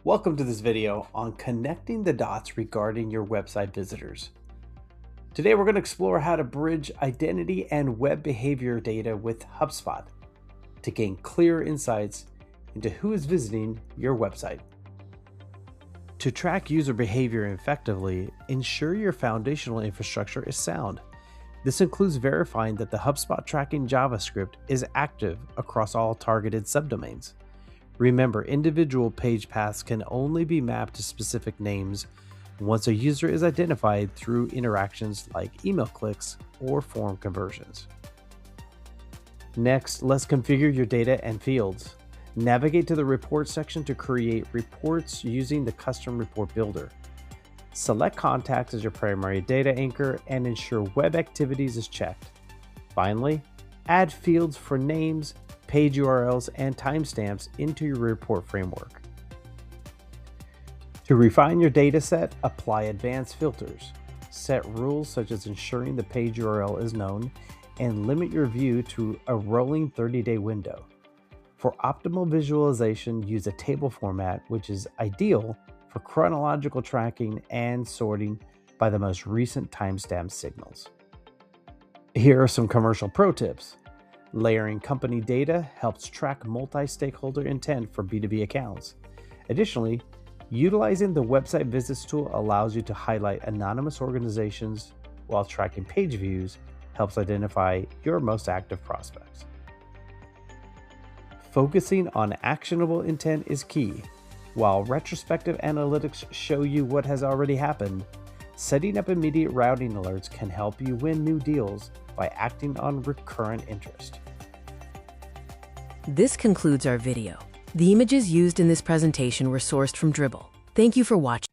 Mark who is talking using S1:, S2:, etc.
S1: Welcome to this video on connecting the dots regarding your website visitors. Today we're going to explore how to bridge identity and web behavior data with HubSpot to gain clear insights into who is visiting your website. To track user behavior effectively, ensure your foundational infrastructure is sound. This includes verifying that the HubSpot tracking JavaScript is active across all targeted subdomains. Remember, individual page paths can only be mapped to specific names once a user is identified through interactions like email clicks or form conversions. Next, let's configure your data and fields. Navigate to the Report section to create reports using the Custom Report Builder. Select Contacts as your primary data anchor and ensure Web Activities is checked. Finally, add fields for names, page URLs, and timestamps into your report framework. To refine your dataset, apply advanced filters. Set rules such as ensuring the page URL is known and limit your view to a rolling 30-day window. For optimal visualization, use a table format, which is ideal for chronological tracking and sorting by the most recent timestamp signals. Here are some commercial pro tips. Layering company data helps track multi-stakeholder intent for B2B accounts. Additionally, utilizing the website visits tool allows you to highlight anonymous organizations, while tracking page views helps identify your most active prospects. Focusing on actionable intent is key. While retrospective analytics show you what has already happened, setting up immediate routing alerts can help you win new deals by acting on recurrent interest.
S2: This concludes our video. The images used in this presentation were sourced from Dribbble. Thank you for watching.